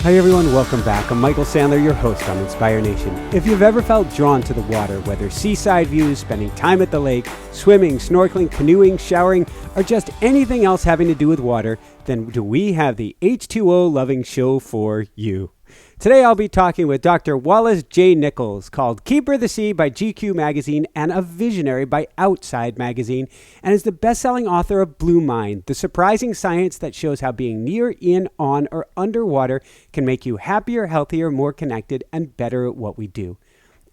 Hi everyone, welcome back. I'm Michael Sandler, your host on Inspire Nation. If you've ever felt drawn to the water, whether seaside views, spending time at the lake, swimming, snorkeling, canoeing, showering, or just anything else having to do with water, then do we have the H2O loving show for you. Today I'll be talking with Dr. Wallace J. Nichols, called Keeper of the Sea by GQ Magazine and a Visionary by Outside Magazine, and is the best-selling author of Blue Mind, the surprising science that shows how being near, in, on, or underwater can make you happier, healthier, more connected, and better at what we do.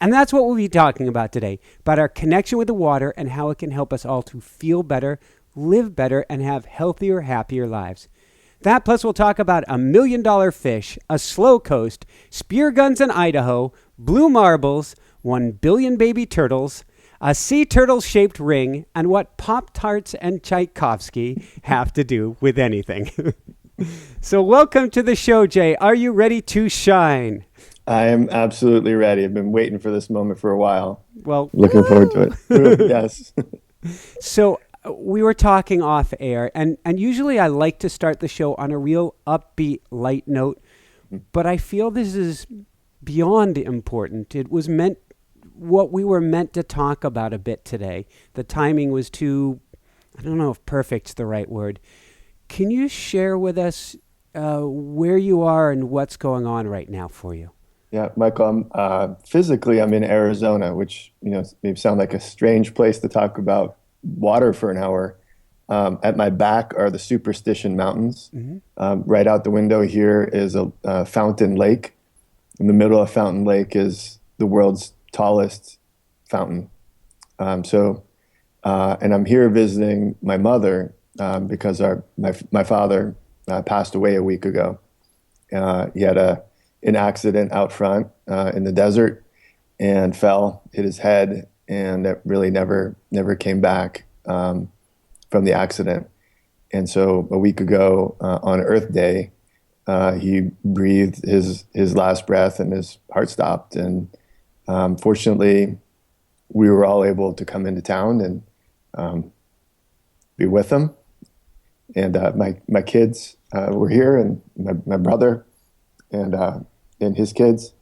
And that's what we'll be talking about today, about our connection with the water and how it can help us all to feel better, live better, and have healthier, happier lives. That plus we'll talk about $1 million fish, a slow coast, spear guns in Idaho, blue marbles, 1 billion baby turtles, a sea turtle-shaped ring, and what Pop-Tarts and Tchaikovsky have to do with anything. So welcome to the show, Jay. Are you ready to shine? I am absolutely ready. I've been waiting for this moment for a while. Well, looking forward to it. Yes. So we were talking off air, and usually I like to start the show on a real upbeat, light note, but I feel this is beyond important. It was meant, what we were meant to talk about a bit today. The timing was too, I don't know if perfect's the right word. Can you share with us where you are and what's going on right now for you? Yeah, Michael, physically I'm in Arizona, which, may sound like a strange place to talk about water for an hour. At my back are the Superstition Mountains. Mm-hmm. Right out the window here is a Fountain Lake. In the middle of Fountain Lake is the world's tallest fountain. And I'm here visiting my mother because my father passed away a week ago. He had an accident out front in the desert and fell, hit his head, and that really never came back from the accident. And so a week ago on Earth Day, he breathed his last breath and his heart stopped. And fortunately, we were all able to come into town and be with him. And my kids were here, and my brother and his kids.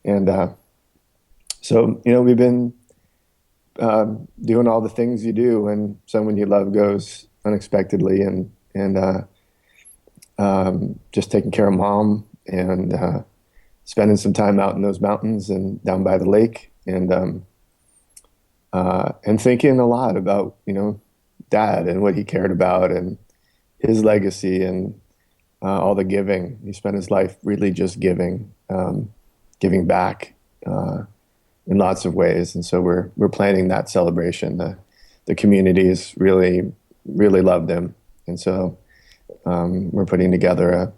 And so, we've been doing all the things you do when someone you love goes unexpectedly, and just taking care of mom and spending some time out in those mountains and down by the lake, and thinking a lot about Dad and what he cared about and his legacy and all the giving. He spent his life really just giving back. In lots of ways, and so we're planning that celebration. The communities really loved him, and so we're putting together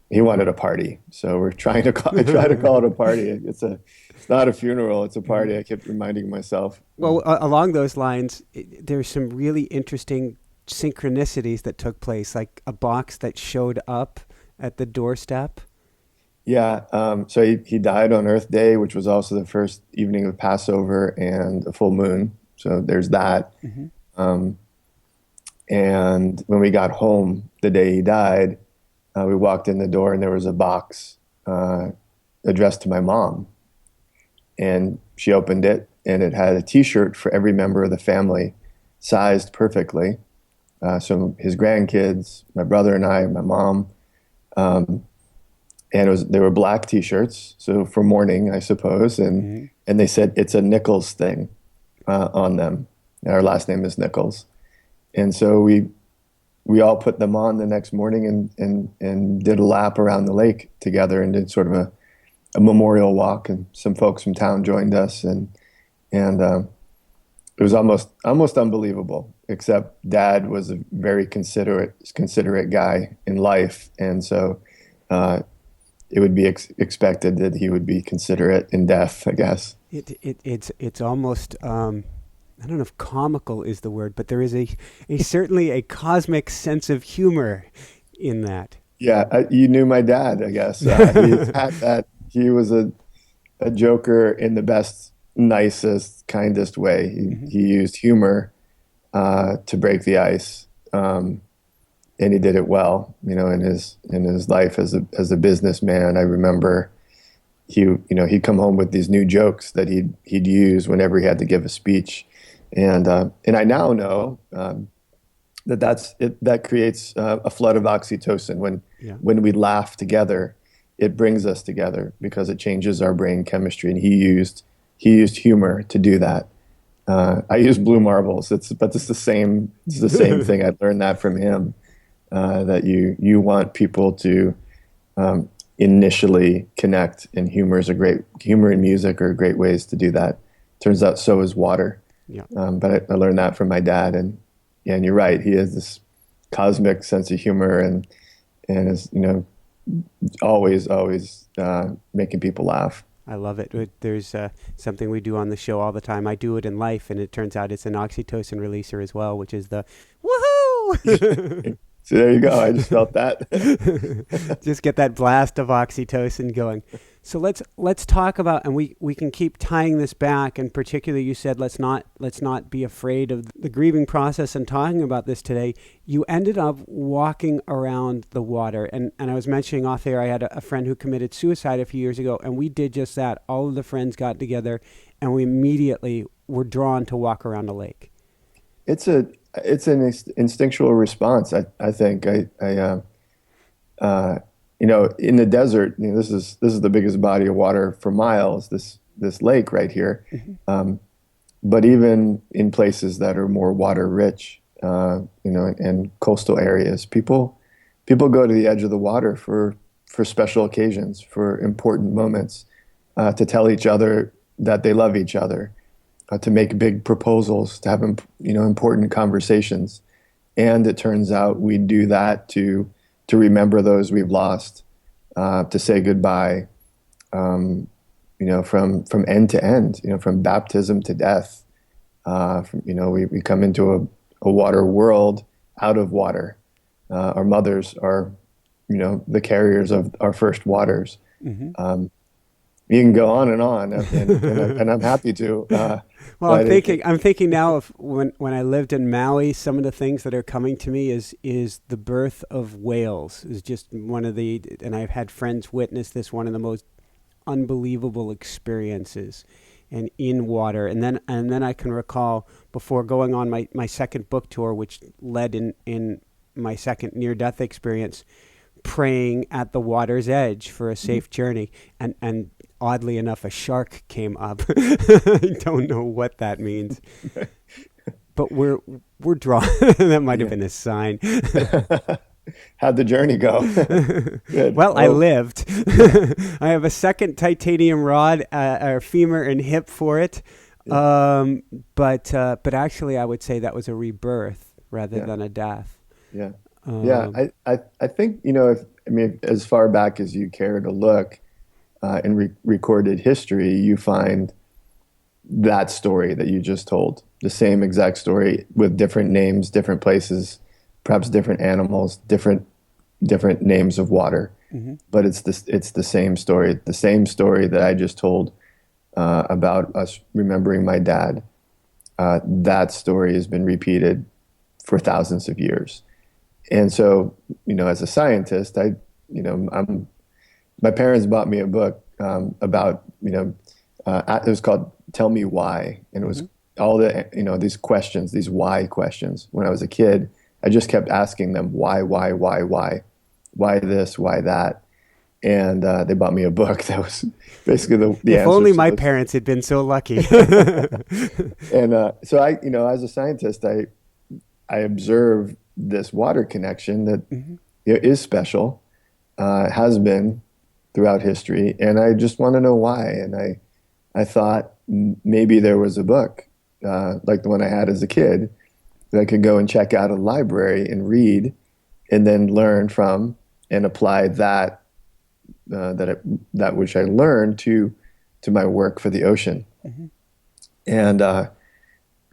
he wanted a party, so we're trying to call it a party. It's not a funeral, it's a party. I kept reminding myself. Well, along those lines, there's some really interesting synchronicities that took place, like a box that showed up at the doorstep. Yeah, so he died on Earth Day, which was also the first evening of Passover and a full moon. So there's that. Mm-hmm. And when we got home the day he died, we walked in the door and there was a box addressed to my mom. And she opened it, and it had a T-shirt for every member of the family, sized perfectly. So his grandkids, my brother and I, my mom. And they were black T-shirts, so for mourning, I suppose. And they said it's a Nichols thing on them. Our last name is Nichols, and so we all put them on the next morning and did a lap around the lake together and did sort of a memorial walk. And some folks from town joined us, and it was almost unbelievable. Except Dad was a very considerate guy in life, and so. It would be expected that he would be considerate in death, I guess. It's almost I don't know if comical is the word, but there is a certainly a cosmic sense of humor in that. Yeah, you knew my dad, I guess. He had that. He was a joker in the best, nicest, kindest way. He used humor to break the ice. and he did it well. In his life as a businessman, I remember he'd come home with these new jokes that he'd use whenever he had to give a speech, and I now know that creates a flood of oxytocin when we laugh together. It brings us together because it changes our brain chemistry, and he used humor to do that. I use blue marbles. But it's the same. It's the same thing. I learned that from him. That you want people to initially connect, and humor and music are great ways to do that. Turns out so is water. Yeah. But I learned that from my dad, and you're right. He has this cosmic sense of humor, and is always making people laugh. I love it. There's something we do on the show all the time. I do it in life, and it turns out it's an oxytocin releaser as well, which is the woohoo. So there you go. I just felt that. Just get that blast of oxytocin going. So let's talk about, and we can keep tying this back. And particularly, you said let's not be afraid of the grieving process and talking about this today. You ended up walking around the water, and I was mentioning off air. I had a friend who committed suicide a few years ago, and we did just that. All of the friends got together, and we immediately were drawn to walk around a lake. It's an instinctual response. I think in the desert, this is the biggest body of water for miles. This lake right here, Mm-hmm. But even in places that are more water rich, and coastal areas, people go to the edge of the water for special occasions, for important moments, to tell each other that they love each other. To make big proposals, to have important conversations, and it turns out we do that to remember those we've lost, to say goodbye, from end to end, from baptism to death. We come into a water world out of water. Our mothers are, the carriers of our first waters. Mm-hmm. You can go on, and I'm happy to. Well, I'm thinking now of when I lived in Maui. Some of the things that are coming to me is the birth of whales is just one of the, and I've had friends witness this, one of the most unbelievable experiences, and in water. And then I can recall before going on my second book tour, which led in my second near-death experience, praying at the water's edge for a safe journey, and oddly enough, a shark came up. I don't know what that means, but we're drawn. That might have been a sign. How'd the journey go? Good. Well, I lived. I have a second titanium rod, or femur and hip for it. But actually, I would say that was a rebirth rather than a death. Yeah. I think, as far back as you care to look, in recorded history, you find that story that you just told, the same exact story with different names, different places, perhaps different animals, different names of water. Mm-hmm. But it's the same story that I just told about us remembering my dad. That story has been repeated for thousands of years. And so, as a scientist, my parents bought me a book about, it was called Tell Me Why. And it was all the, these questions, these why questions. When I was a kid, I just kept asking them, why this, why that? And they bought me a book that was basically the If answer. only my parents had been so lucky. And so I, as a scientist, I observe this water connection that is special, has been throughout history, and I just want to know why. And I thought maybe there was a book like the one I had as a kid that I could go and check out at a library and read, and then learn from and apply that which I learned to my work for the ocean. Mm-hmm. And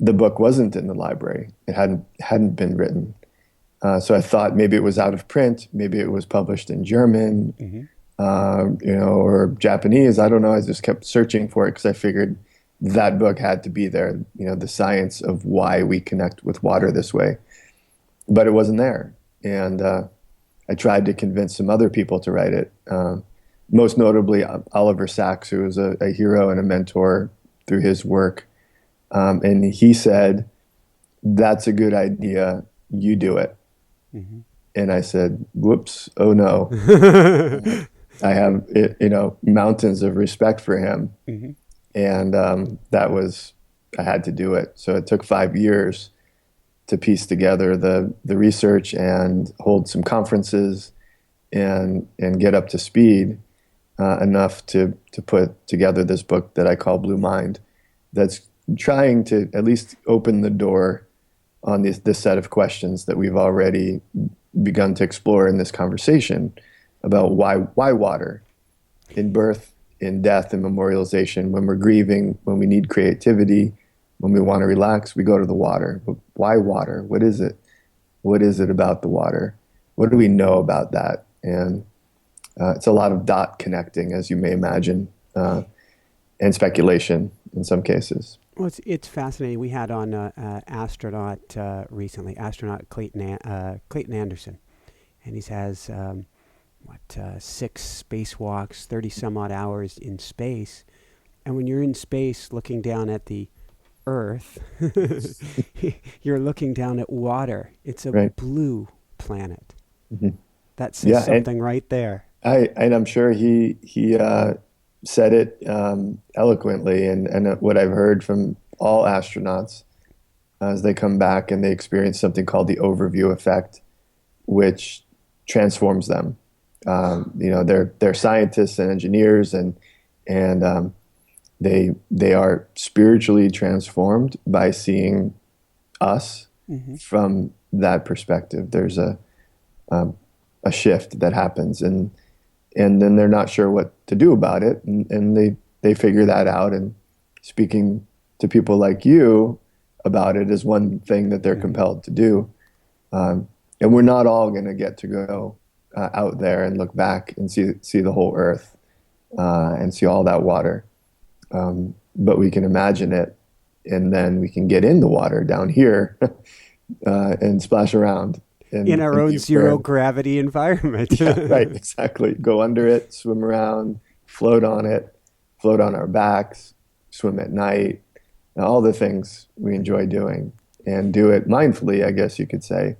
the book wasn't in the library; it hadn't been written. So I thought maybe it was out of print, maybe it was published in German, or Japanese. I don't know. I just kept searching for it because I figured that book had to be there. The science of why we connect with water this way, but it wasn't there. and I tried to convince some other people to write it. Most notably, Oliver Sacks, who was a hero and a mentor through his work. And he said, "That's a good idea. You do it." Mm-hmm. And I said, "Whoops! Oh no!" I have, mountains of respect for him, Mm-hmm. and I had to do it. So it took 5 years to piece together the research and hold some conferences and get up to speed enough to put together this book that I call Blue Mind, that's trying to at least open the door on this set of questions that we've already begun to explore in this conversation about why water in birth, in death, in memorialization, when we're grieving, when we need creativity, when we want to relax, we go to the water. But why water? What is it? What is it about the water? What do we know about that? And it's a lot of dot connecting, as you may imagine, and speculation in some cases. Well, it's fascinating. We had on astronaut recently, astronaut Clayton Anderson, and he has 6 spacewalks, 30 some odd hours in space, and when you're in space looking down at the Earth, you're looking down at water. It's a Right. blue planet. Mm-hmm. That says something right there. I'm sure he said it eloquently, and what I've heard from all astronauts as they come back and they experience something called the overview effect, which transforms them. They're scientists and engineers, and they are spiritually transformed by seeing us Mm-hmm. from that perspective. There's a shift that happens, and then they're not sure what to do about it, and they figure that out. And speaking to people like you about it is one thing that they're Mm-hmm. compelled to do. And we're not all going to get to go out there and look back and see the whole Earth and see all that water. But we can imagine it, and then we can get in the water down here and splash around In our own zero gravity environment. Yeah, right, exactly. Go under it, swim around, float on it, float on our backs, swim at night, all the things we enjoy doing, and do it mindfully, I guess you could say,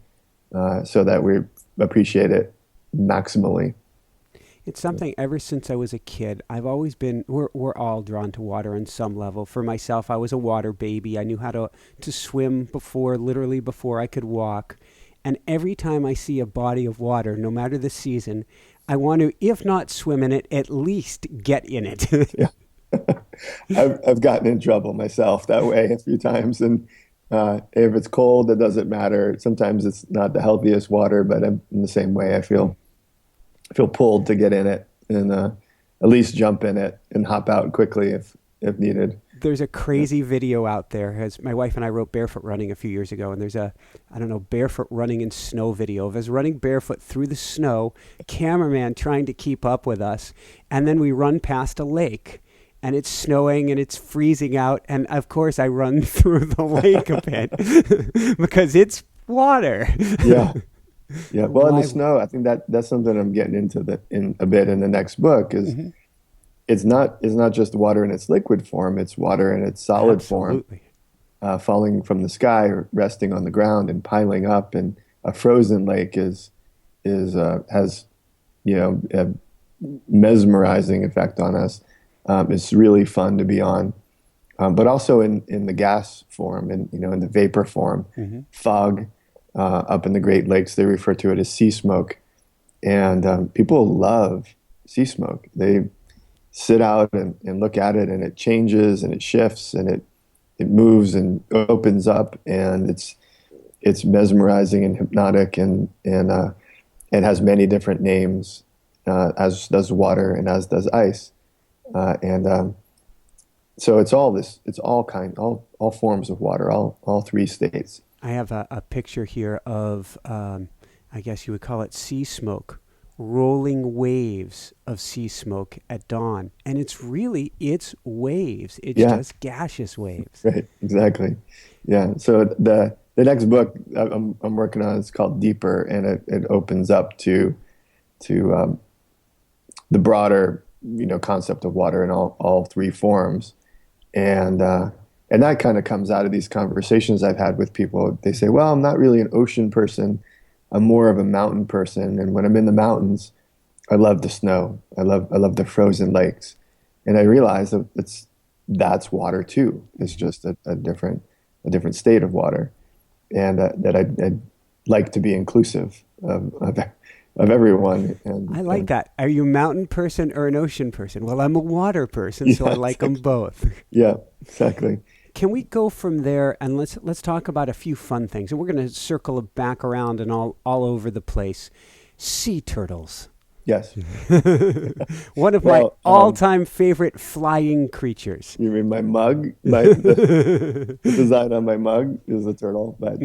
so that we appreciate it maximally. It's something ever since I was a kid, I've always been, we're all drawn to water on some level. For myself, I was a water baby. I knew how to swim literally before I could walk. And every time I see a body of water, no matter the season, I want to, if not swim in it, at least get in it. Yeah. I've gotten in trouble myself that way a few times. And if it's cold, it doesn't matter. Sometimes it's not the healthiest water, but I'm in the same way. I feel pulled to get in it and at least jump in it and hop out quickly if needed. There's a crazy video out there. As my wife and I wrote Barefoot Running a few years ago, and there's barefoot running in snow video of us running barefoot through the snow, cameraman trying to keep up with us, and then we run past a lake, and it's snowing and it's freezing out, and of course I run through the lake a bit because it's water. Yeah. Yeah. Well, in the snow, I think that's something I'm getting into in a bit in the next book is Mm-hmm. it's not just water in its liquid form, it's water in its solid Absolutely. form, falling from the sky or resting on the ground and piling up. And a frozen lake has a mesmerizing effect on us. It's really fun to be on, but also in the gas form and in the vapor form, Mm-hmm. fog. Up in the Great Lakes, they refer to it as sea smoke, and people love sea smoke. They sit out and look at it, and it changes and it shifts and it moves and opens up, and it's mesmerizing and hypnotic, and it has many different names, as does water and as does ice, so it's all forms of water, all 3 states. I have a picture here of, I guess you would call it sea smoke, rolling waves of sea smoke at dawn. And it's waves. It's just gaseous waves. Right, exactly. Yeah. So the the next book I'm working on is called Deeper, and it opens up to the broader concept of water in all three forms, and that kind of comes out of these conversations I've had with people. They say, well, I'm not really an ocean person. I'm more of a mountain person. And when I'm in the mountains, I love the snow. I love the frozen lakes. And I realize that that's water too. It's just a different state of water. And that I'd like to be inclusive of everyone. I like that. Are you a mountain person or an ocean person? Well, I'm a water person, so I like them both. Yeah, exactly. Can we go from there and let's talk about a few fun things, and we're going to circle back around and all over the place. Sea turtles. Yes. One of my all-time favorite flying creatures. You mean my mug? The design on my mug is a turtle, but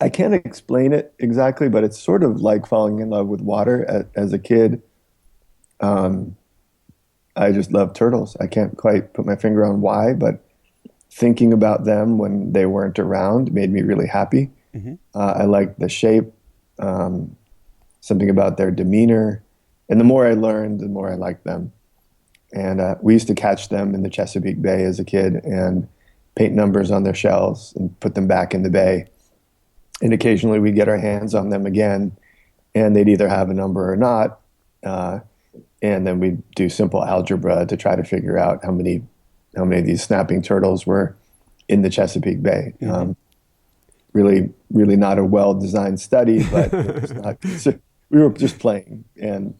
I can't explain it exactly, but it's sort of like falling in love with water. As a kid, I just love turtles. I can't quite put my finger on why, but thinking about them when they weren't around made me really happy. I liked the shape, something about their demeanor. And the more I learned, the more I liked them. And we used to catch them in the Chesapeake Bay as a kid and paint numbers on their shells and put them back in the bay. And occasionally we'd get our hands on them again, and they'd either have a number or not. And then we'd do simple algebra to try to figure out how many of these snapping turtles were in the Chesapeake Bay. Really, really not a well-designed study, but it was not, we were just playing. And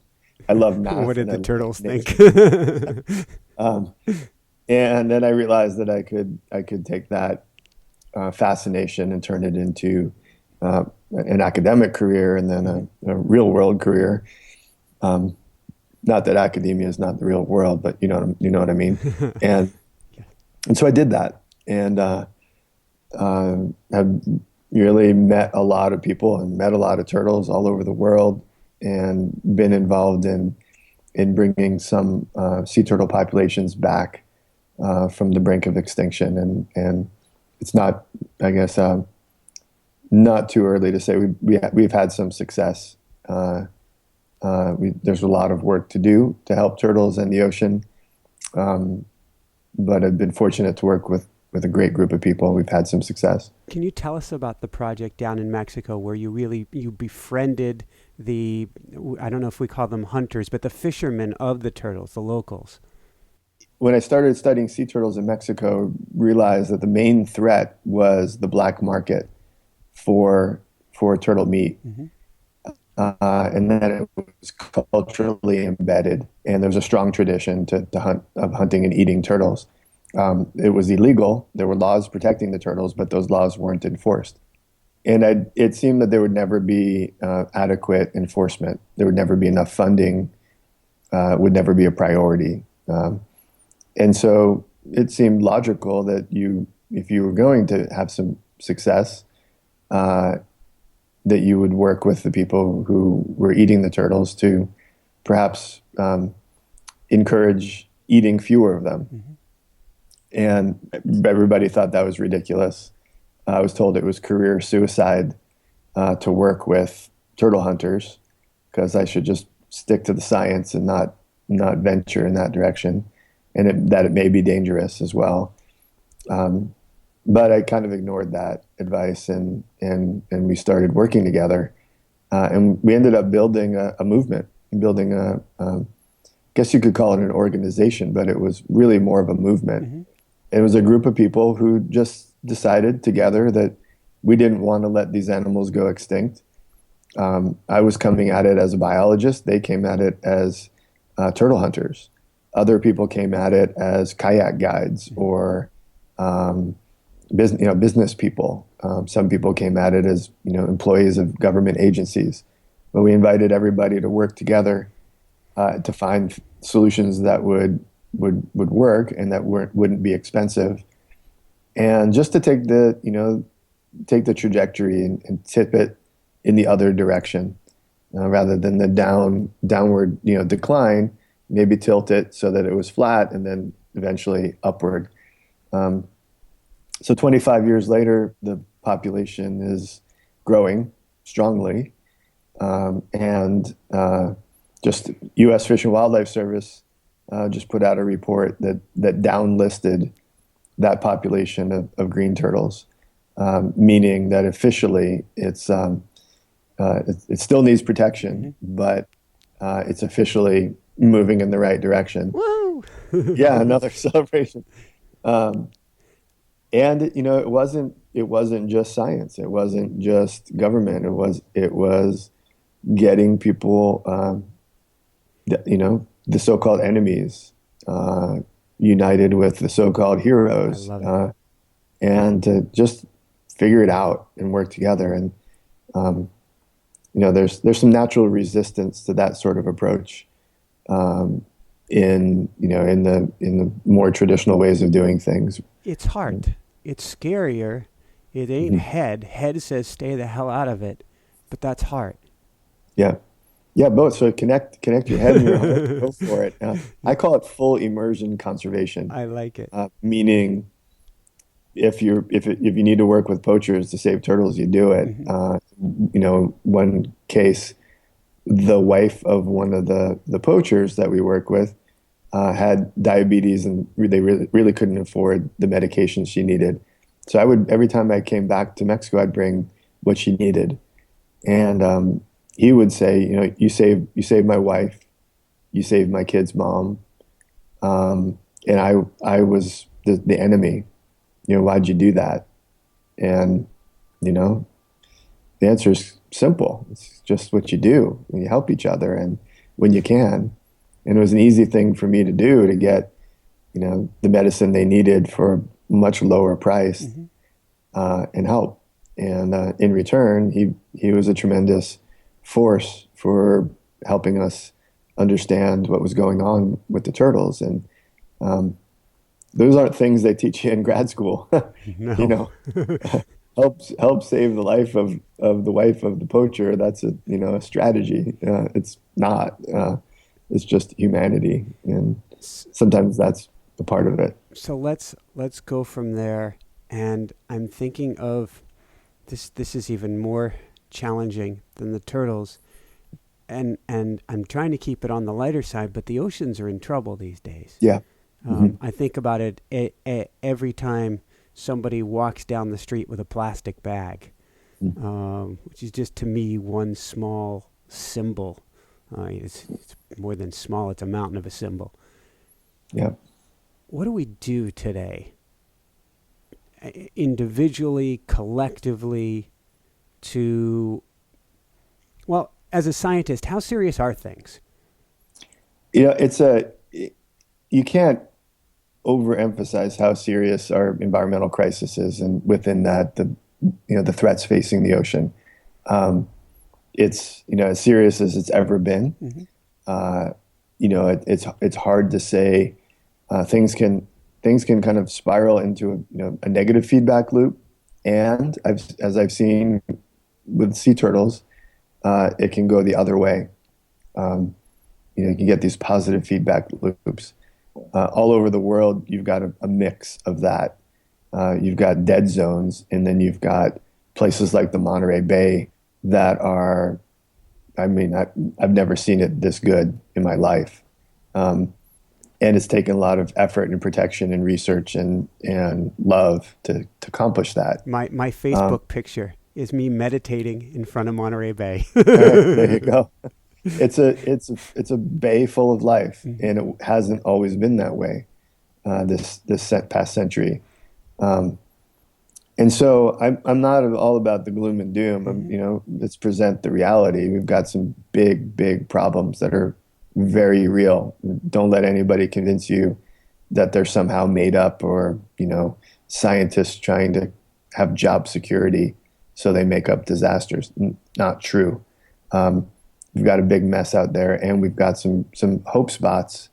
I love math. What did the turtles think? And then I realized that I could take that fascination and turn it into an academic career and then a real world career. Not that academia is not the real world, but you know what I mean. And so I did that, and have really met a lot of people and met a lot of turtles all over the world, and been involved in bringing some sea turtle populations back from the brink of extinction. And it's not, I guess, not too early to say we've had some success. There's a lot of work to do to help turtles in the ocean, but I've been fortunate to work with a great group of people, and we've had some success. Can you tell us about the project down in Mexico where you befriended I don't know if we call them hunters, but the fishermen of the turtles, the locals? When I started studying sea turtles in Mexico, realized that the main threat was the black market for turtle meat. And that it was culturally embedded, and there was a strong tradition of hunting and eating turtles. It was illegal. There were laws protecting the turtles, but those laws weren't enforced. And it seemed that there would never be adequate enforcement. There would never be enough funding, would never be a priority. And so it seemed logical that if you were going to have some success, that you would work with the people who were eating the turtles to perhaps encourage eating fewer of them. And everybody thought that was ridiculous. I was told it was career suicide to work with turtle hunters, because I should just stick to the science and not venture in that direction, and that it may be dangerous as well. But I kind of ignored that advice, and we started working together, and we ended up building a movement, building I guess you could call it an organization, but it was really more of a movement. It was a group of people who just decided together that we didn't want to let these animals go extinct. I was coming at it as a biologist. They came at it as turtle hunters. Other people came at it as kayak guides or business people. Some people came at it as employees of government agencies. But we invited everybody to work together to find solutions that would work and that wouldn't be expensive, and just to take the trajectory and tip it in the other direction, rather than the downward decline. Maybe tilt it so that it was flat and then eventually upward. So 25 years later, the population is growing strongly. And just U.S. Fish and Wildlife Service just put out a report that downlisted that population of green turtles, meaning that officially it still needs protection, but it's officially moving in the right direction. Woo! Yeah, another celebration. Um, and it wasn't just science. It wasn't just government. It was getting people, the so-called enemies, united with the so-called I heroes, love it. and to just figure it out and work together. And um, there's some natural resistance to that sort of approach, in the more traditional ways of doing things. It's heart. It's scarier. It ain't Mhm. head. Head says stay the hell out of it, but that's heart. Yeah. Yeah, both. So connect your head and your heart. Go for it. I call it full immersion conservation, I like it. meaning if you need to work with poachers to save turtles, you do it. Hmm. One case, the wife of one of the poachers that we work with had diabetes, and they really couldn't afford the medication she needed. So every time I came back to Mexico, I'd bring what she needed. And he would say, you saved my wife, you saved my kid's mom, and I was the enemy. Why'd you do that? And you know, the answer is simple. It's just what you do when you help each other and when you can. And it was an easy thing for me to do to get, the medicine they needed for a much lower price, Hmm. and help. And in return, he was a tremendous force for helping us understand what was going on with the turtles. And um, those aren't things they teach you in grad school. you No. know, help save the life of the wife of the poacher. That's a strategy. It's not. It's just humanity, and sometimes that's a part of it. So let's go from there. And I'm thinking of this. This is even more challenging than the turtles. And I'm trying to keep it on the lighter side, but the oceans are in trouble these days. Yeah. Hmm. I think about it every time somebody walks down the street with a plastic bag, which is just to me one small symbol. It's more than small, it's a mountain of a symbol. Yeah. What do we do today, individually, collectively, to, well, as a scientist, how serious are things? It's you can't overemphasize how serious our environmental crisis is, and within that, the threats facing the ocean. It's as serious as it's ever been. Hmm. Uh, it's hard to say. Things can kind of spiral into a negative feedback loop, and as I've seen with sea turtles, it can go the other way. Um, you can get these positive feedback loops. All over the world, you've got a mix of that. You've got dead zones, and then you've got places like the Monterey Bay that are, I mean, I've never seen it this good in my life. Um, and it's taken a lot of effort and protection and research and love to accomplish that. My Um, Facebook picture is me meditating in front of Monterey Bay. there you go. It's a bay full of life, Mhm. and it hasn't always been that way. This past century. Um, And so I'm not all about the gloom and doom. Mhm. Let's present the reality. We've got some big, big problems that are very real. Don't let anybody convince you that they're somehow made up, or, scientists trying to have job security so they make up disasters. Not true. Um, we've got a big mess out there, and we've got some hope spots,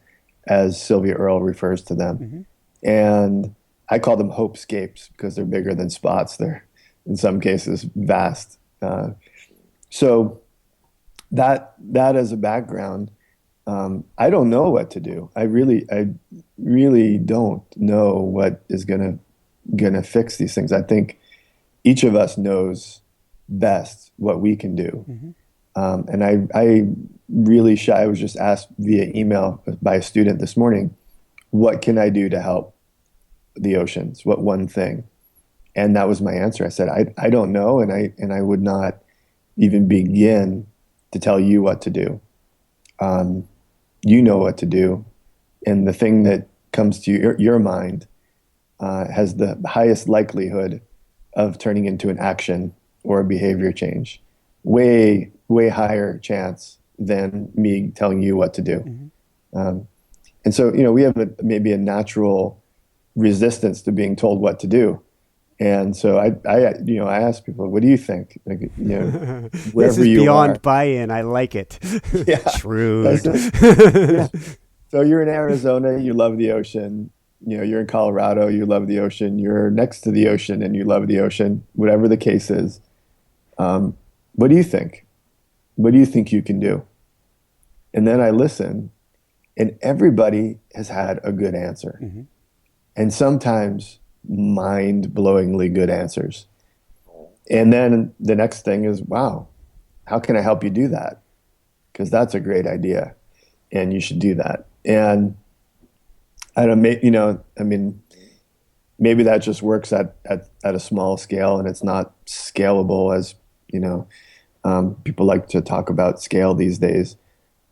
as Sylvia Earle refers to them. Mhm. And I call them hopescapes because they're bigger than spots. They're, in some cases, vast. So that as a background, I don't know what to do. I really don't know what is going to going to fix these things. I think each of us knows best what we can do. And I really shy. I was just asked via email by a student this morning, what can I do to help the oceans? What one thing? And that was my answer. I said, I don't know. And I would not even begin to tell you what to do. You know what to do. And the thing that comes to your mind has the highest likelihood of turning into an action or a behavior change. Way, way higher chance than me telling you what to do. And so, we have maybe a natural resistance to being told what to do. And so I ask people, what do you think? Like, This wherever is you beyond are. buy-in. I like it. Yeah, Shrewd. yeah. So you're in Arizona, you love the ocean. You're in Colorado, you love the ocean. You're next to the ocean and you love the ocean, whatever the case is. What do you think? What do you think you can do? And then I listen, and everybody has had a good answer. And sometimes mind-blowingly good answers. And then the next thing is, wow, how can I help you do that? Because that's a great idea, and you should do that. And I don't, maybe that just works at a small scale, and it's not scalable as, people like to talk about scale these days.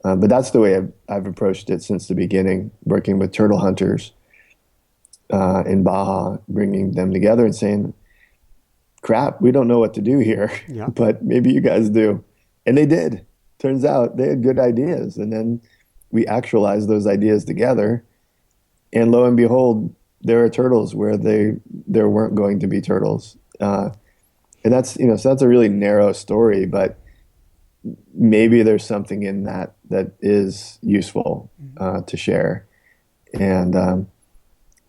But that's the way I've approached it since the beginning, working with turtle hunters in Baja, bringing them together and saying, crap, we don't know what to do here, Yeah. but maybe you guys do. And they did. Turns out they had good ideas. And then we actualized those ideas together. And lo and behold, there are turtles where there weren't going to be turtles. And that's, so that's a really narrow story, but maybe there's something in that is useful to share. And,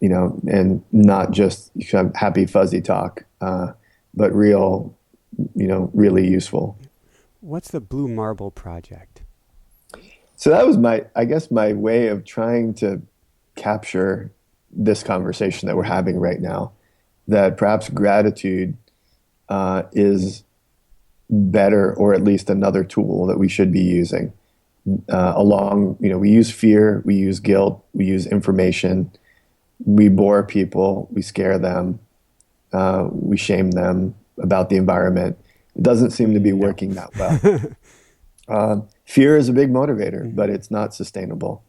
and not just kind of happy, fuzzy talk, but real, really useful. What's the Blue Marble Project? So that was my way of trying to capture this conversation that we're having right now, that perhaps gratitude is better, or at least another tool that we should be using we use fear, we use guilt, we use information, we bore people, we scare them, we shame them about the environment. It doesn't seem to be working that well. Fear is a big motivator, but it's not sustainable.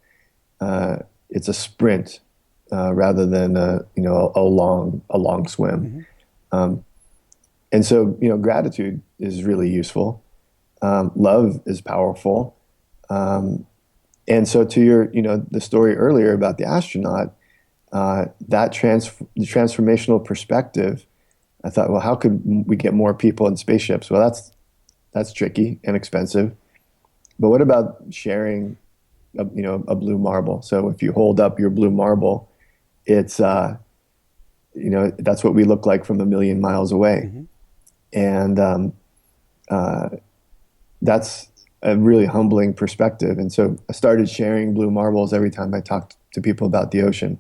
It's a sprint rather than a long swim. And so, gratitude is really useful. Love is powerful. And so to your, the story earlier about the astronaut, that the transformational perspective, I thought, well, how could we get more people in spaceships? Well, that's tricky and expensive. But what about sharing, a blue marble? So if you hold up your blue marble, it's, that's what we look like from a million miles away. And that's a really humbling perspective. And so I started sharing blue marbles every time I talked to people about the ocean,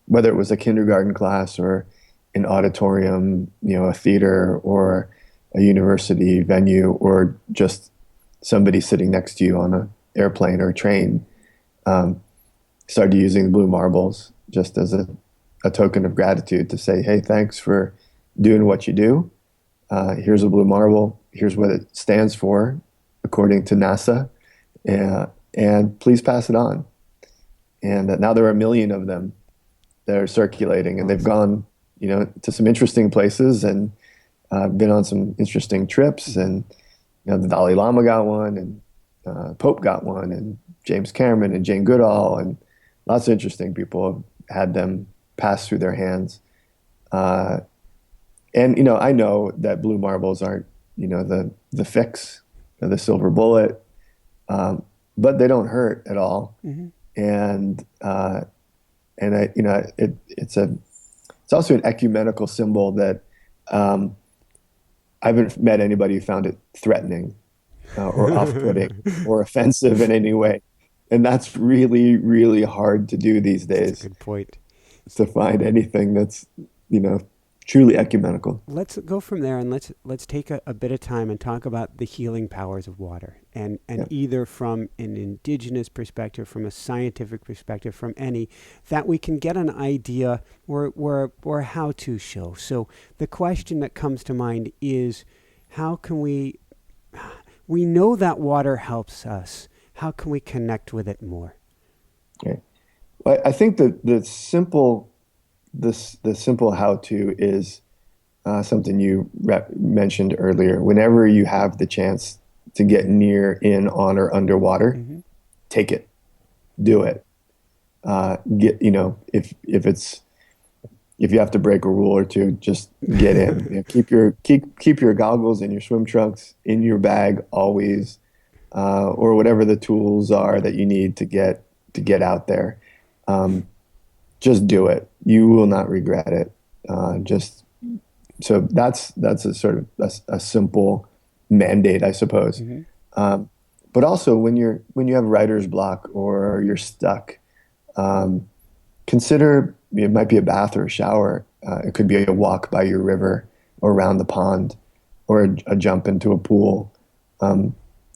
whether it was a kindergarten class or an auditorium, a theater or a university venue, or just somebody sitting next to you on an airplane or a train. Started using the blue marbles just as a token of gratitude to say, hey, thanks for doing what you do. Here's a blue marble. Here's what it stands for, according to NASA. And please pass it on. And now there are 1 million of them that are circulating, and they've gone, to some interesting places, and been on some interesting trips. And the Dalai Lama got one, and Pope got one, and James Cameron and Jane Goodall, and lots of interesting people have had them pass through their hands. And I know that blue marbles aren't, the fix, the silver bullet, but they don't hurt at all. And it's also an ecumenical symbol that I haven't met anybody who found it threatening or off-putting or offensive in any way. And that's really, really hard to do these days. That's a good point. To find anything that's, truly ecumenical. Let's go from there, and let's take a bit of time and talk about the healing powers of water, and Yeah. either from an indigenous perspective, from a scientific perspective, from any that we can get an idea or how to show. So the question that comes to mind is, how can we know that water helps us? How can we connect with it more? Okay. Well, I think that the simple how to is something you mentioned earlier. Whenever you have the chance to get near, in, on, or underwater, Mm-hmm. take it, do it. If you have to break a rule or two, just get in. Keep your goggles and your swim trunks in your bag always, or whatever the tools are that you need to get out there. Just do it. You will not regret it. Just so that's a sort of a simple mandate, I suppose. Mm-hmm. But also when you have writer's block or you're stuck, consider it might be a bath or a shower. It could be a walk by your river or around the pond, or a jump into a pool.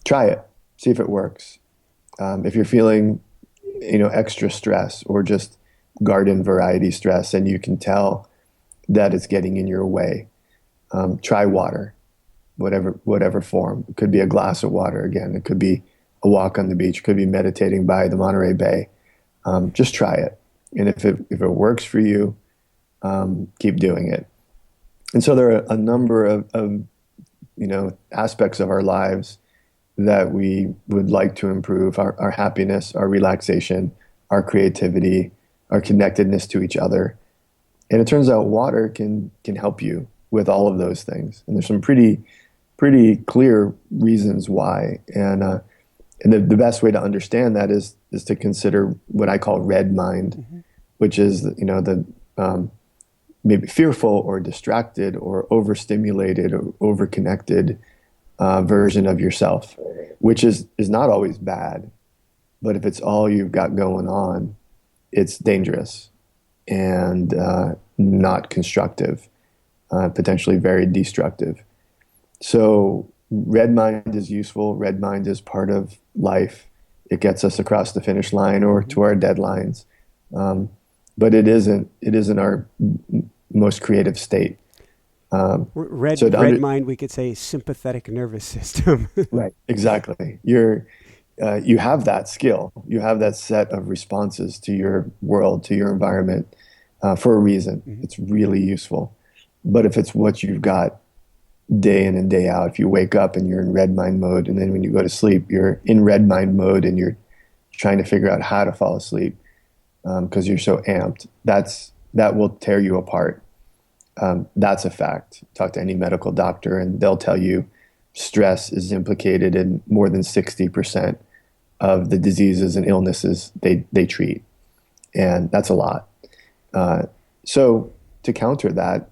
Try it. See if it works. If you're feeling, extra stress or just garden variety stress, and you can tell that it's getting in your way, try water, whatever form. It could be a glass of water again. It could be a walk on the beach. It could be meditating by the Monterey Bay. Just try it, and if it works for you, keep doing it. And so there are a number of aspects of our lives that we would like to improve: our happiness, our relaxation, our creativity, our connectedness to each other. And it turns out water can help you with all of those things. And there's some pretty clear reasons why. And the best way to understand that is to consider what I call red mind, Mm-hmm. which is the maybe fearful or distracted or overstimulated or overconnected version of yourself, which is not always bad, but if it's all you've got going on, it's dangerous and not constructive, potentially very destructive. So red mind is useful. Red mind is part of life. It gets us across the finish line or to our deadlines, but it isn't our most creative state. Red mind, we could say sympathetic nervous system. Right, exactly. You have that skill. You have that set of responses to your world, to your environment, for a reason. Mm-hmm. It's really useful. But if it's what you've got day in and day out, if you wake up and you're in red mind mode, and then when you go to sleep, you're in red mind mode and you're trying to figure out how to fall asleep because you're so amped, that will tear you apart. That's a fact. Talk to any medical doctor and they'll tell you stress is implicated in more than 60% of the diseases and illnesses they treat. And that's a lot. So to counter that,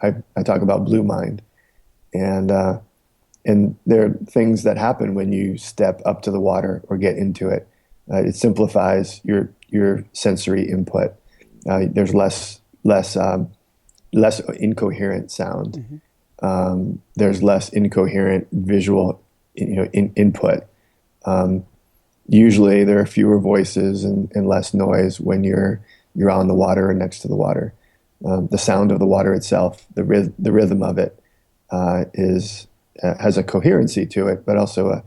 I talk about blue mind, and there are things that happen when you step up to the water or get into it. It simplifies your sensory input. There's less incoherent sound. Mm-hmm. There's less incoherent visual, input. Usually there are fewer voices and less noise when you're on the water or next to the water. The sound of the water itself, the rhythm of it, has a coherency to it, but also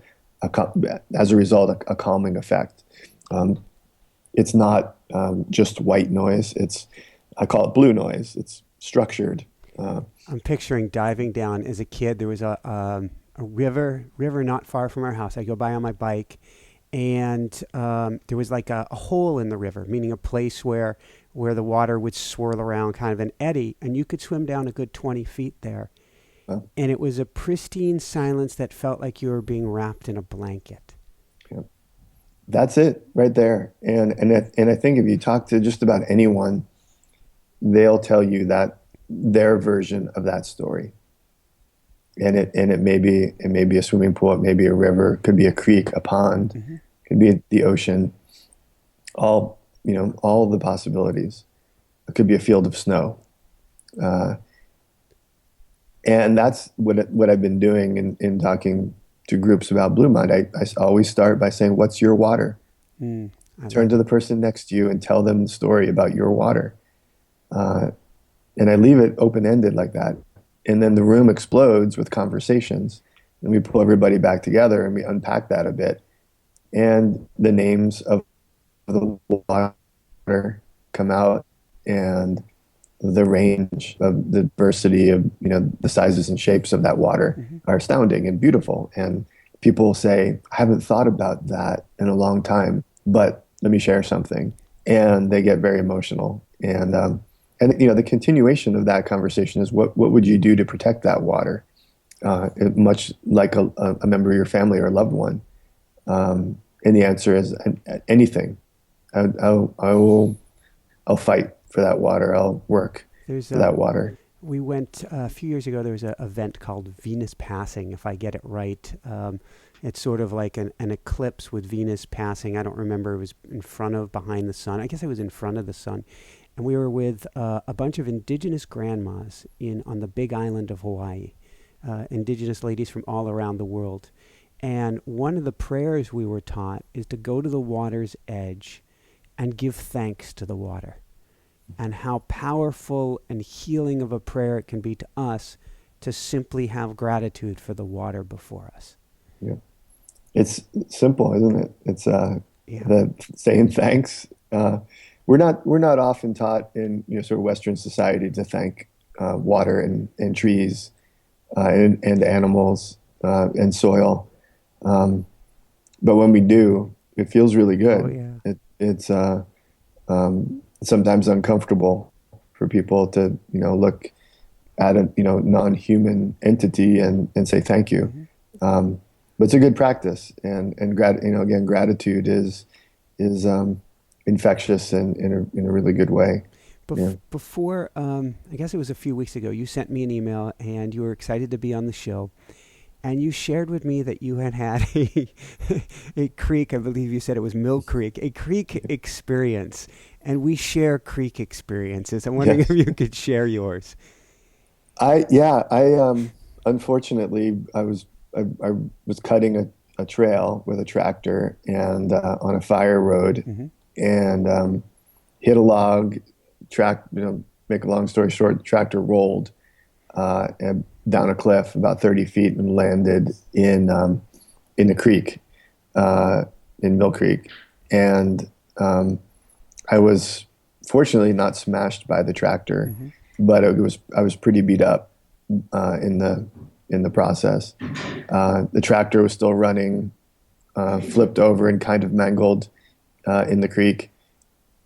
as a result a calming effect. It's not just white noise. I call it blue noise. It's structured. I'm picturing diving down as a kid. There was a river not far from our house. I go by on my bike, and there was like a hole in the river, meaning a place where the water would swirl around, kind of an eddy, and you could swim down a good 20 feet there. Well, And it was a pristine silence that felt like you were being wrapped in a blanket. yeah. That's it right there. And I think if you talk to just about anyone, they'll tell you that their version of that story. And it may be a swimming pool, it may be a river, it could be a creek, a pond, Mm-hmm. it could be the ocean. All the possibilities. It could be a field of snow. Uh, and that's what I've been doing in talking to groups about Blue Mind. I always start by saying, "What's your water?" I Turn love to it. the person next to you and tell them the story about your water. Uh, and I leave it open ended like that. And then the room explodes with conversations. And we pull everybody back together and we unpack that a bit. And the names of the water come out, and the range of the diversity of, the sizes and shapes of that water Hmm. are astounding and beautiful. And people say, I haven't thought about that in a long time, but let me share something. And they get very emotional. And the continuation of that conversation is what would you do to protect that water? Much like a member of your family or a loved one. And the answer is anything. I'll fight for that water. I'll work There's for that water. We went a few years ago. There was an event called Venus Passing, if I get it right. It's sort of like an eclipse with Venus passing. I don't remember. It was in front of, behind the sun. I guess it was in front of the sun. And we were with a bunch of indigenous grandmas on the big island of Hawaii, indigenous ladies from all around the world. And one of the prayers we were taught is to go to the water's edge and give thanks to the water, and how powerful and healing of a prayer it can be to us to simply have gratitude for the water before us. Yeah. It's simple, isn't it? It's Yeah. the saying thanks. We're not often taught in sort of Western society to thank water and trees and animals and soil. But when we do, it feels really Oh, good. yeah. It's sometimes uncomfortable for people to look at a non-human entity and say thank you. But it's a good practice, and again, gratitude is infectious and in a really good way. Yeah. Before, I guess it was a few weeks ago, you sent me an email and you were excited to be on the show. And you shared with me that you had a creek, I believe you said it was Mill Creek, a creek experience. And we share creek experiences. I'm wondering if Yes. you could share yours. I unfortunately I was cutting a trail with a tractor and on a fire road Hmm. and hit a log. Make a long story short, the tractor rolled and down a cliff about 30 feet and landed in a creek, in Mill Creek. And I was fortunately not smashed by the tractor, Hmm. but I was pretty beat up in the process. The tractor was still running, flipped over and kind of mangled in the creek,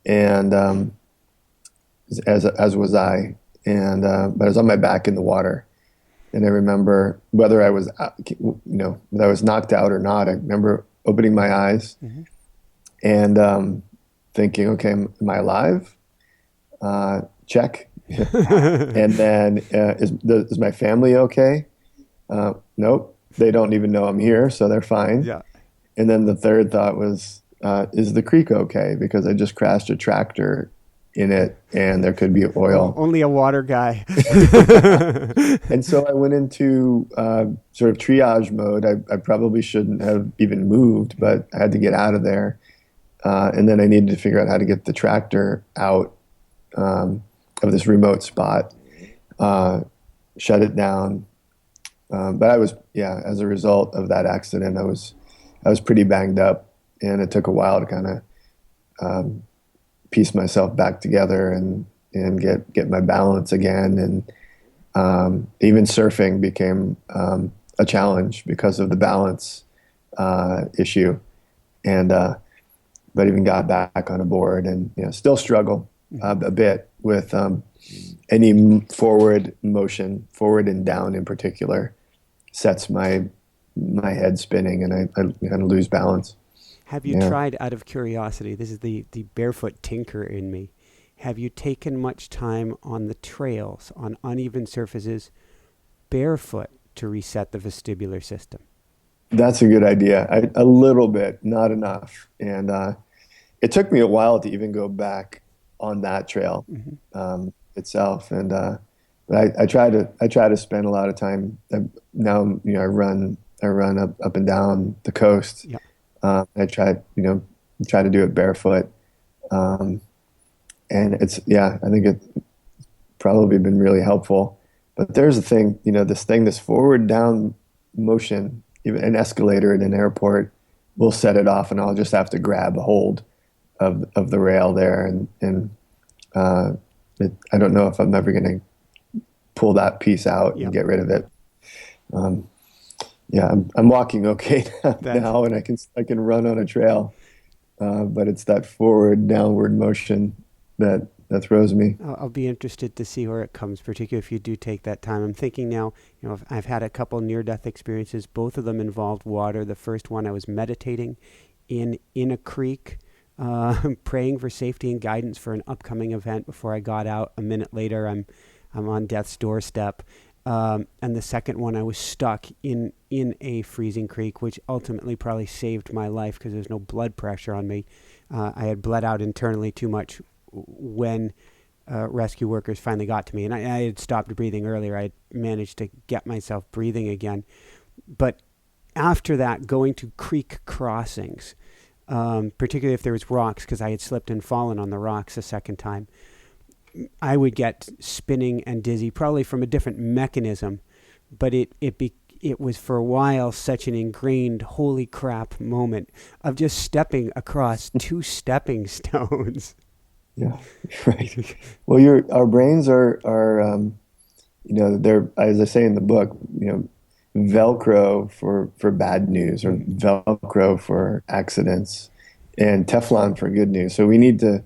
and as was I. And but I was on my back in the water, and I remember whether I was whether I was knocked out or not. I remember opening my eyes Hmm. and thinking, okay, am I alive? Check. And then is my family okay? Nope, they don't even know I'm here, so they're fine. Yeah. And then the third thought was, is the creek okay? Because I just crashed a tractor in it, and there could be oil. Only a water guy. And so I went into sort of triage mode. I probably shouldn't have even moved, but I had to get out of there. And then I needed to figure out how to get the tractor out of this remote spot, shut it down. But as a result of that accident, I was pretty banged up, and it took a while to kind of piece myself back together and get my balance again. And even surfing became a challenge because of the balance issue. And but even got back on a board, and still struggle a bit with any forward motion, forward and down in particular, sets my head spinning, and I kind of lose balance. Have you Yeah. tried, out of curiosity, this is the Barefoot Tinker in me, have you taken much time on the trails, on uneven surfaces, barefoot to reset the vestibular system? That's a good idea. A little bit, not enough. And it took me a while to even go back on that trail Hmm. itself. And I try to spend a lot of time now. I run up and down the coast. Yeah. I try to do it barefoot. Um, and I think it's probably been really helpful. But there's a thing, this forward down motion, even an escalator in an airport will set it off, and I'll just have to grab a hold of the rail there, and uh, I don't know if I'm ever going to pull that piece out Yeah. and get rid of it. Um, yeah, I'm walking okay That's now, and I can run on a trail, but it's that forward downward motion that throws me. I'll be interested to see where it comes, particularly if you do take that time. I'm thinking now, I've had a couple near-death experiences. Both of them involved water. The first one, I was meditating in a creek, praying for safety and guidance for an upcoming event. Before I got out, a minute later, I'm on death's doorstep. And the second one, I was stuck in a freezing creek, which ultimately probably saved my life because there's no blood pressure on me. I had bled out internally too much when rescue workers finally got to me. And I had stopped breathing earlier. I managed to get myself breathing again. But after that, going to creek crossings, particularly if there was rocks, because I had slipped and fallen on the rocks a second time, I would get spinning and dizzy, probably from a different mechanism. But it was for a while such an ingrained holy crap moment of just stepping across two stepping stones. Yeah, right. Well, our brains they're, as I say in the book, Velcro for bad news, or Velcro for accidents, and Teflon for good news. So we need to,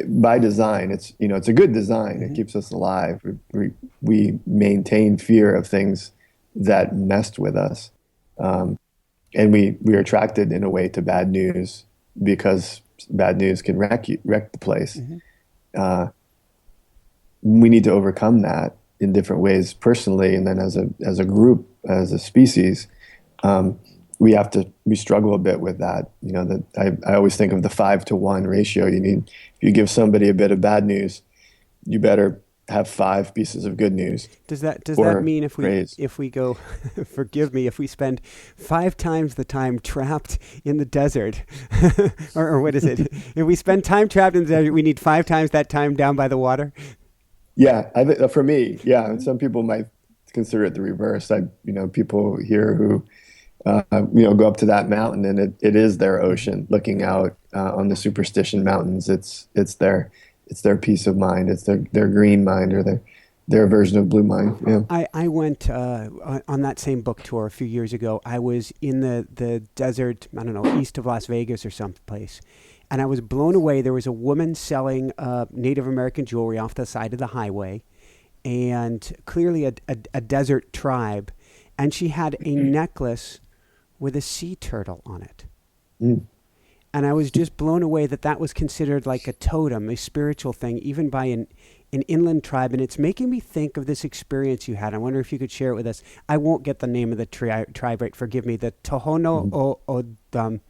by design, it's a good design. It keeps us alive. We maintain fear of things that messed with us, and we're attracted in a way to bad news because bad news can wreck the place. We need to overcome that in different ways personally, and then as a group, as a species. We struggle a bit with that. I always think of the 5-to-1 ratio. If you give somebody a bit of bad news, you better have 5 pieces of good news. Does that mean praise. if we go, forgive me, if we spend 5 times the time trapped in the desert, or what is it? If we spend time trapped in the desert, we need 5 times that time down by the water? Yeah, for me, yeah. And some people might consider it the reverse. People here who go up to that mountain, and it is their ocean looking out on the Superstition Mountains. It's their peace of mind. It's their green mind, or their version of blue mind. Yeah. I went on that same book tour a few years ago. I was in the desert, I don't know, east of Las Vegas or someplace, and I was blown away. There was a woman selling Native American jewelry off the side of the highway, and clearly a desert tribe, and she had a necklace with a sea turtle on it. And I was just blown away that was considered like a totem, a spiritual thing, even by an inland tribe. And it's making me think of this experience you had. I wonder if you could share it with us. I won't get the name of the tribe right. Forgive me. The Tohono O'odham.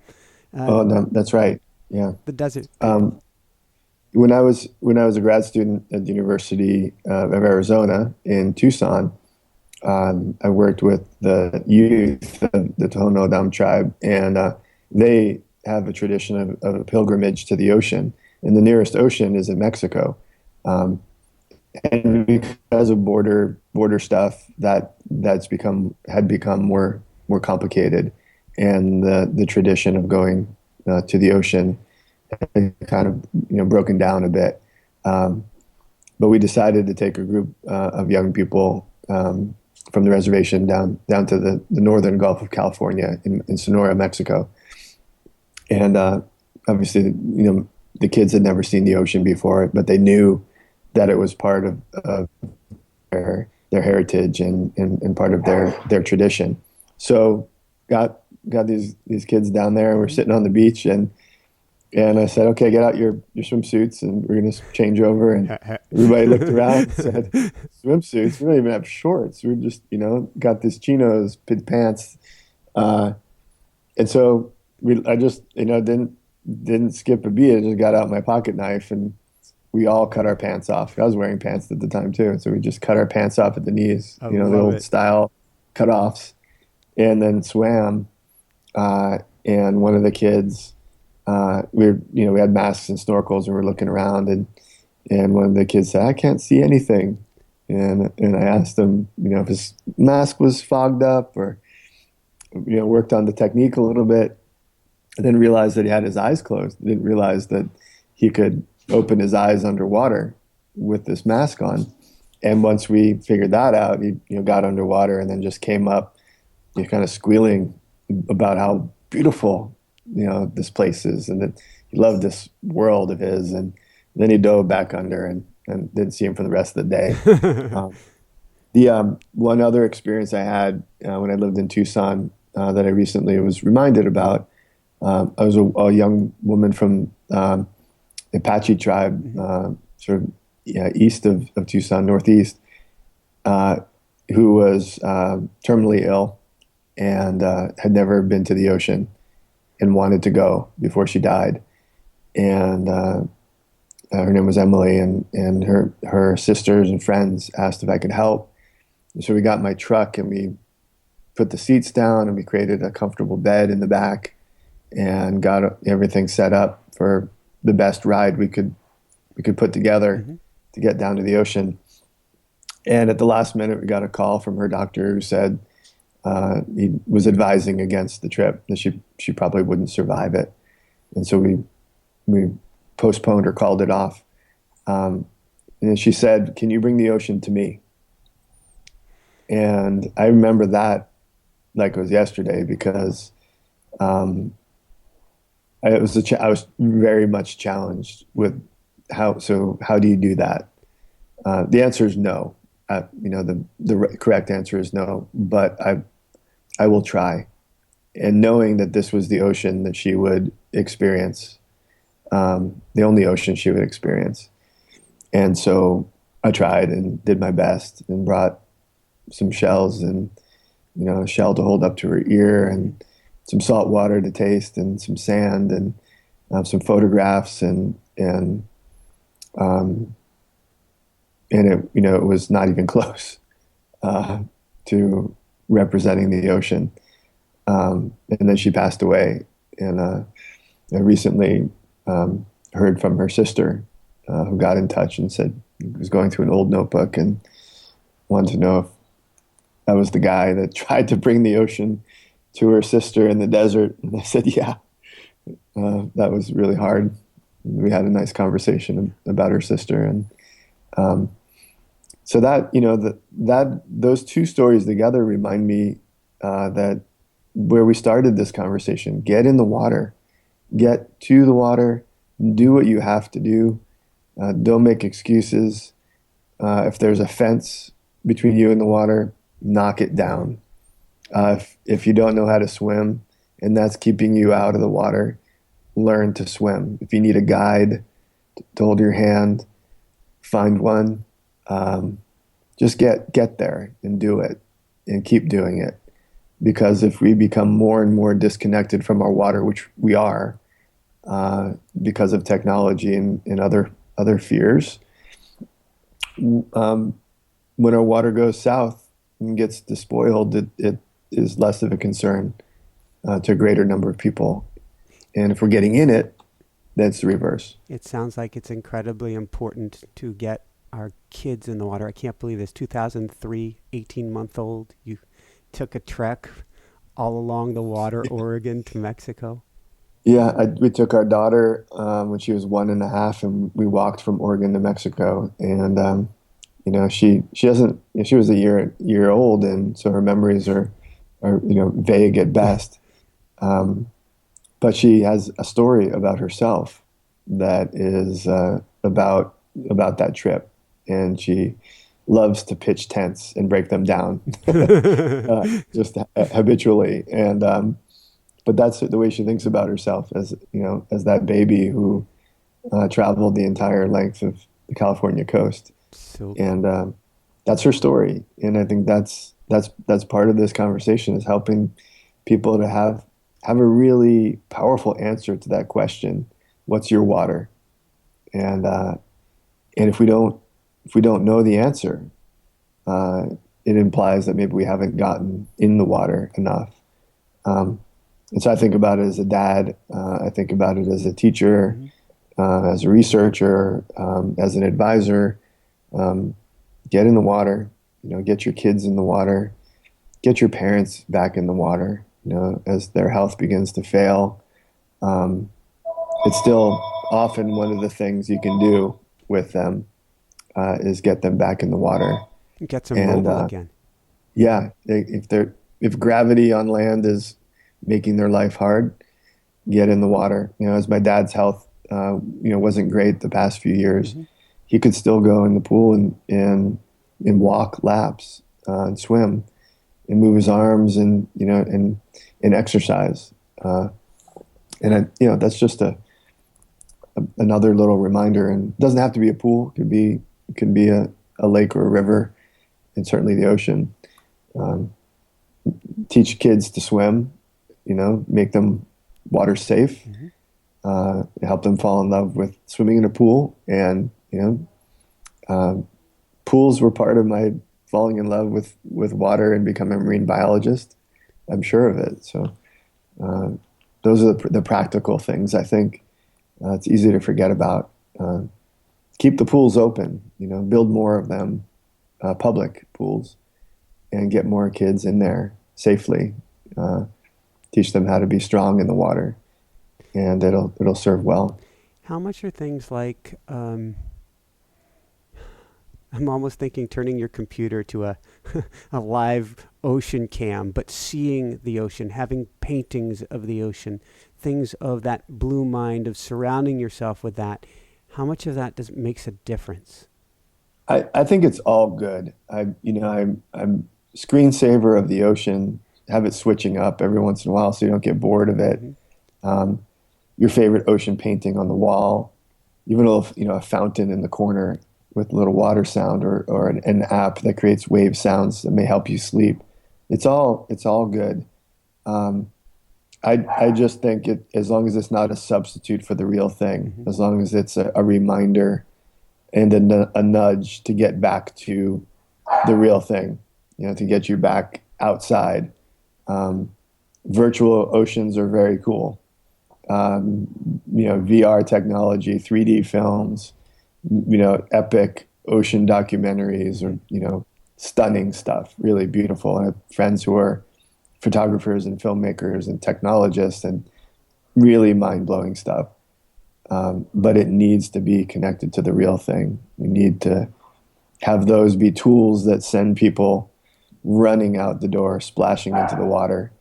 No, that's right. Yeah. The desert. When I was a grad student at the University of Arizona in Tucson, I worked with the youth of the Tohono O'odham tribe, and they have a tradition of a pilgrimage to the ocean, and the nearest ocean is in Mexico. And because of border stuff, had become more complicated, and the tradition of going to the ocean had kind of broken down a bit. But we decided to take a group of young people from the reservation down to the northern Gulf of California in Sonora, Mexico. And obviously, the kids had never seen the ocean before, but they knew that it was part of their heritage and part of their tradition. So got these kids down there, and we're sitting on the beach, and I said, okay, get out your swimsuits, and we're going to change over. And everybody looked around and said, swimsuits? We don't even have shorts. We're just, got these chinos, pants. And so I just, didn't skip a beat. I just got out my pocket knife and we all cut our pants off. I was wearing pants at the time too, so we just cut our pants off at the knees, I the love old it. style cut-offs, and then swam. And one of the kids, we had masks and snorkels, and we're looking around, and one of the kids said, "I can't see anything," and I asked him, if his mask was fogged up or worked on the technique a little bit. I didn't realize that he had his eyes closed. I didn't realize that he could open his eyes underwater with this mask on. And once we figured that out, he got underwater and then just came up, kind of squealing about how beautiful this place is, and that he loved this world of his. And then he dove back under and didn't see him for the rest of the day. The one other experience I had when I lived in Tucson that I recently was reminded about. I was a young woman from Apache tribe, sort of east of Tucson, northeast, who was terminally ill and had never been to the ocean and wanted to go before she died. And her name was Emily, and her sisters and friends asked if I could help. And so we got my truck and we put the seats down and we created a comfortable bed in the back and got everything set up for the best ride we could put together to get down to the ocean. And at the last minute, we got a call from her doctor who said he was advising against the trip, that she probably wouldn't survive it. And so we postponed or called it off. And she said, "Can you bring the ocean to me?" And I remember that like it was yesterday, because I was very much challenged with how do you do that? The answer is no. The correct answer is no, but I will try. And knowing that this was the ocean that she would experience, the only ocean she would experience. And so I tried and did my best and brought some shells and, a shell to hold up to her ear and some salt water to taste and some sand and some photographs and it was not even close to representing the ocean. And then she passed away. And I recently heard from her sister, who got in touch and said he was going through an old notebook and wanted to know if I was the guy that tried to bring the ocean to her sister in the desert. And I said, yeah, that was really hard. We had a nice conversation about her sister. And so that those two stories together remind me that where we started this conversation, get in the water, get to the water, do what you have to do. Don't make excuses. If there's a fence between you and the water, knock it down. If you don't know how to swim and that's keeping you out of the water, learn to swim. If you need a guide to hold your hand, find one. Just get there and do it and keep doing it. Because if we become more and more disconnected from our water, which we are, because of technology and other fears, when our water goes south and gets despoiled, it is less of a concern to a greater number of people. And if we're getting in it, then it's the reverse. It sounds like it's incredibly important to get our kids in the water. I can't believe this. 2003, 18-month-old, you took a trek all along the water, Oregon to Mexico. Yeah, we took our daughter when she was 1.5, and we walked from Oregon to Mexico. And she doesn't. She was a year old, and so her memories are vague at best. But she has a story about herself that is about that trip, and she loves to pitch tents and break them down, just habitually. And but that's the way she thinks about herself, as that baby who traveled the entire length of the California coast. So, And that's her story. And I think that's part of this conversation, is helping people to have a really powerful answer to that question: what's your water? And And if we don't know the answer, uh, it implies that maybe we haven't gotten in the water enough. Um, and so I think about it as a dad. I think about it as a teacher, Mm-hmm. as a researcher, as an advisor. Um, get in the water, get your kids in the water, get your parents back in the water, as their health begins to fail. Um, it's still often one of the things you can do with them is get them back in the water. Get some And mobile again. yeah, if gravity on land is making their life hard, get in the water. As my dad's health, wasn't great the past few years, Mm-hmm. he could still go in the pool and walk laps and swim and move his arms and exercise. That's just another little reminder. And it doesn't have to be a pool. It could be a lake or a river, and certainly the ocean. Um, Teach kids to swim. Make them water safe. Mm-hmm. Help them fall in love with swimming in a pool. And pools were part of my falling in love with water and becoming a marine biologist. I'm sure of it. So uh, those are the practical things. I think it's easy to forget about. Keep the pools open. Build more of them, public pools, and get more kids in there safely. Teach them how to be strong in the water, and it'll serve well. How much are things like, I'm almost thinking turning your computer to a, a live ocean cam, but seeing the ocean, having paintings of the ocean, things of that blue mind, of surrounding yourself with that. How much of that makes a difference? I think it's all good. I'm screensaver of the ocean. Have it switching up every once in a while so you don't get bored of it. Mm-hmm. Um, your favorite ocean painting on the wall, even a fountain in the corner with a little water sound, or an app that creates wave sounds that may help you sleep. It's all good. Um, I just think as long as it's not a substitute for the real thing, Mm-hmm. as long as it's a reminder and a nudge to get back to the real thing, to get you back outside. Um, Virtual oceans are very cool. VR technology, 3D films, epic ocean documentaries, or, stunning stuff, really beautiful. I have friends who are photographers and filmmakers and technologists, and really mind-blowing stuff. But it needs to be connected to the real thing. We need to have those be tools that send people running out the door, splashing into the water,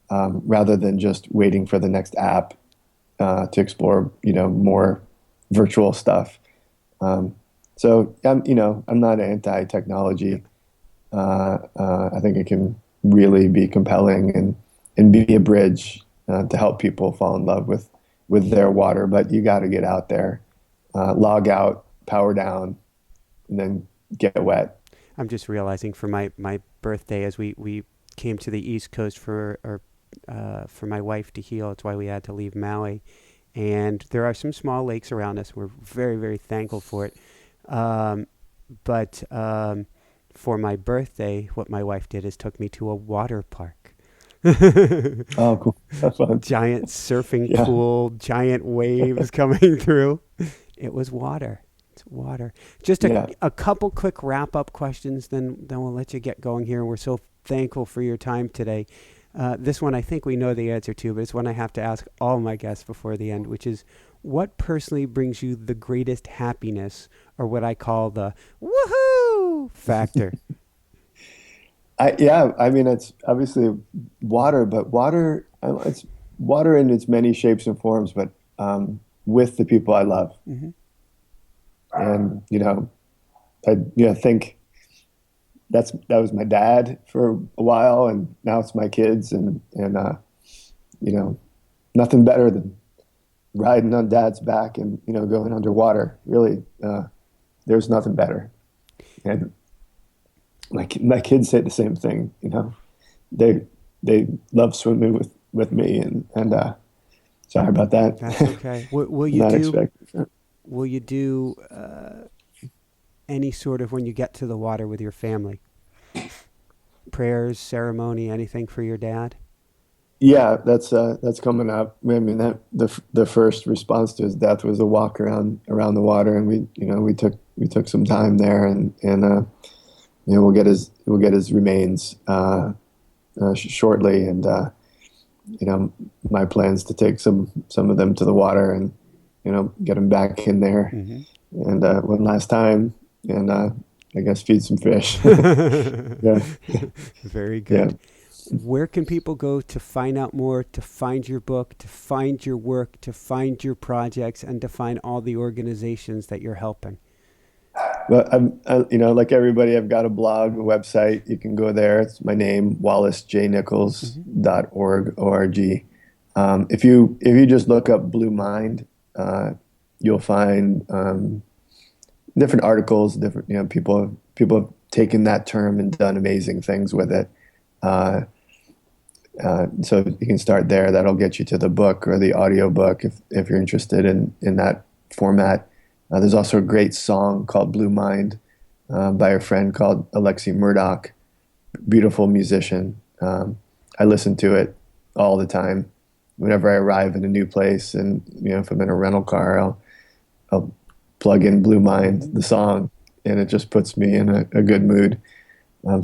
rather than just waiting for the next app to explore, more virtual stuff. So I'm not anti-technology. I think it can really be compelling and be a bridge to help people fall in love with their water. But you got to get out there, log out, power down, and then get wet. I'm just realizing for my birthday, as we came to the East Coast for my wife to heal, it's why we had to leave Maui. And there are some small lakes around us. We're very, very thankful for it. But for my birthday, what my wife did is took me to a water park. Oh, cool. That's fun. Giant surfing Yeah. pool, giant waves coming through. It was water. It's water. Just Yeah. a couple quick wrap-up questions, then we'll let you get going here. We're so thankful for your time today. This one I think we know the answer to, but it's one I have to ask all my guests before the end, which is, what personally brings you the greatest happiness, or what I call the woohoo factor? I mean, it's obviously water, but it's water in its many shapes and forms, but with the people I love. Mm-hmm. And, I think that was my dad for a while, and now it's my kids, and nothing better than riding on dad's back and, going underwater. Really, there's nothing better. And my kids say the same thing. They love swimming with me, and sorry about that. That's okay. Will you Not do? expecting. Will you do any sort of, when you get to the water with your family? Prayers, ceremony, anything for your dad? Yeah, that's coming up. I mean, that the first response to his death was a walk around the water, and we took some time there, and we'll get his remains shortly, and my plans to take some of them to the water and get them back in there, Mm-hmm. and one last time, and I guess feed some fish. Yeah, Very yeah. good. Where can people go to find out more, to find your book, to find your work, to find your projects, and to find all the organizations that you're helping? But like everybody, I've got a blog, a website. You can go there. It's my name, Mm-hmm. wallacejnichols.org. If you just look up Blue Mind, you'll find different articles. Different people have taken that term and done amazing things with it. Uh, so you can start there. That'll get you to the book or the audio book if you're interested in that format. There's also a great song called Blue Mind by a friend called Alexi Murdoch, beautiful musician. I listen to it all the time. Whenever I arrive in a new place, and if I'm in a rental car, I'll plug in Blue Mind, the song, and it just puts me in a good mood.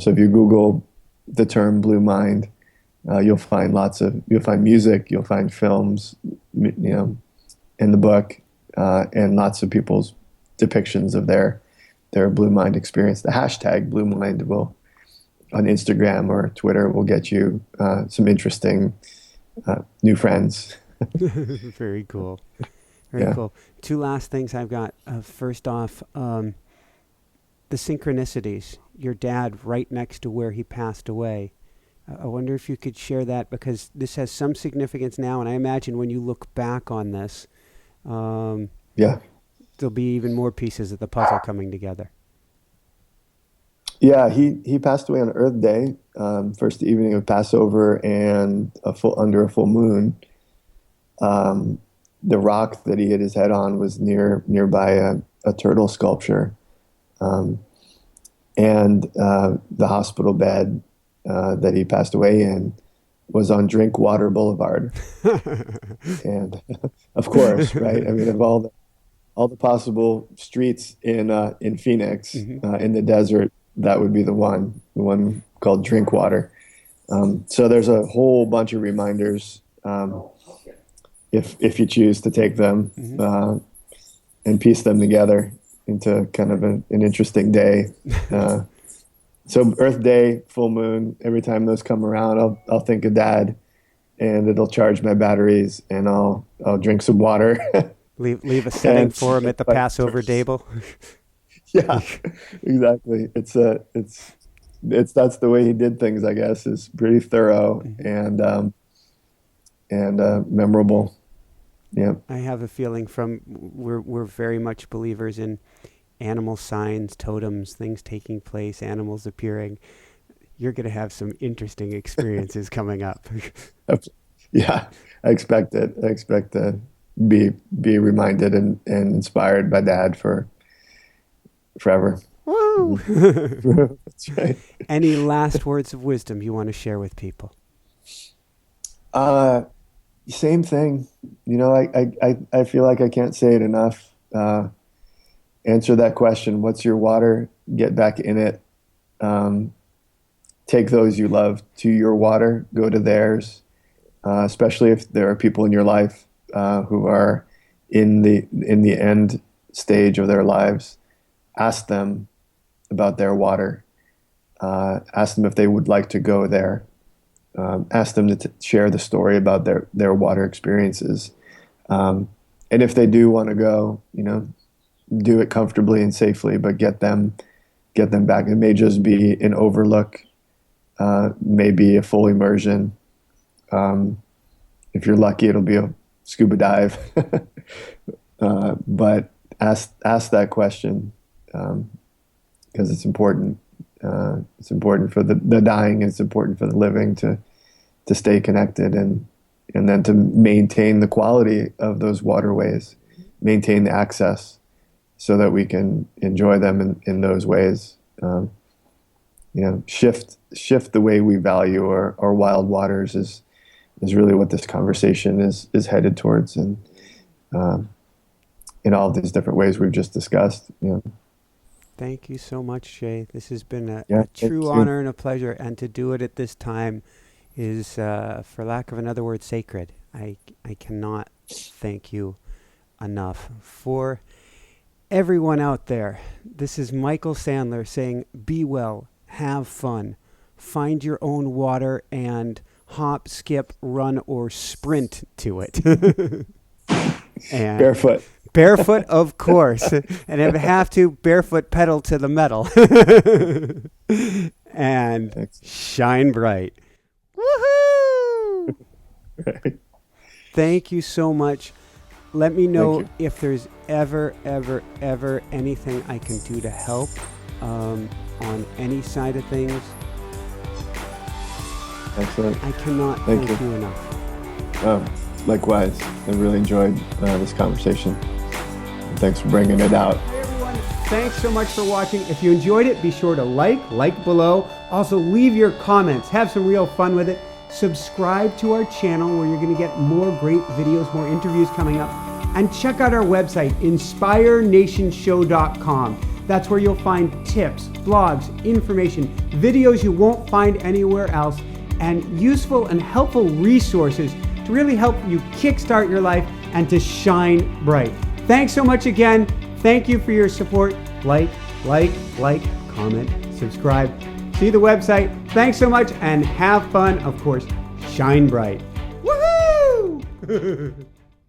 So if you Google the term Blue Mind, you'll find music, you'll find films, in the book, and lots of people's depictions of their Blue Mind experience. The hashtag Blue Mind on Instagram or Twitter will get you some interesting new friends. Very cool. Very Yeah. cool. Two last things I've got. First off, the synchronicities. Your dad right next to where he passed away. I wonder if you could share that, because this has some significance now, and I imagine when you look back on this, Yeah. there'll be even more pieces of the puzzle coming together. Yeah, he passed away on Earth Day, first evening of Passover, and under a full moon. The rock that he hit his head on was nearby a turtle sculpture, and the hospital bed that he passed away in was on Drinkwater Boulevard, and of course, right? I mean, of all the possible streets in Phoenix, Mm-hmm. in the desert, that would be the one called Drinkwater. So there's a whole bunch of reminders, if you choose to take them, Mm-hmm. and piece them together into kind of an interesting day. So Earth Day, full moon, every time those come around, I'll think of Dad, and it'll charge my batteries, and I'll drink some water. Leave a setting and for him at the Passover table. Yeah, exactly. It's that's the way he did things, I guess, is pretty thorough Mm-hmm. and memorable. Yeah. I have a feeling we're very much believers in animal signs, totems, things taking place, animals appearing. You're going to have some interesting experiences coming up. Yeah, I expect it. I expect to be reminded and inspired by Dad for forever. Woo! That's right. Any last words of wisdom you want to share with people? Uh, Same thing. I feel like I can't say it enough. Answer that question. What's your water? Get back in it. Take those you love to your water. Go to theirs. Especially if there are people in your life who are in the end stage of their lives. Ask them about their water. Ask them if they would like to go there. Ask them to share the story about their water experiences. And if they do want to go, do it comfortably and safely, but get them back. It may just be an overlook, maybe a full immersion. If you're lucky, it'll be a scuba dive. But ask that question, because it's important. It's important for the dying. It's important for the living to stay connected and then to maintain the quality of those waterways, maintain the access, so that we can enjoy them in those ways. Shift the way we value our wild waters is really what this conversation is headed towards, and in all of these different ways we've just discussed. Thank you so much, Shay. This has been a true honor and a pleasure, and to do it at this time is, for lack of another word, sacred. I cannot thank you enough. For everyone out there, this is Michael Sandler saying, be well, have fun, find your own water, and hop, skip, run, or sprint to it. And barefoot, of course. And if you have to, barefoot pedal to the metal. And shine bright. Woohoo! Right. Thank you so much. Let me know if there's ever anything I can do to help on any side of things. Excellent. I cannot thank you enough. Likewise, I really enjoyed this conversation. Thanks for bringing it out. Hey everyone, thanks so much for watching. If you enjoyed it, be sure to like below. Also, leave your comments. Have some real fun with it. Subscribe to our channel where you're going to get more great videos, more interviews coming up. And check out our website, inspirenationshow.com. That's where you'll find tips, blogs, information, videos you won't find anywhere else, and useful and helpful resources to really help you kickstart your life and to shine bright. Thanks so much again. Thank you for your support. Like, comment, subscribe. See the website. Thanks so much and have fun. Of course, shine bright. Woohoo!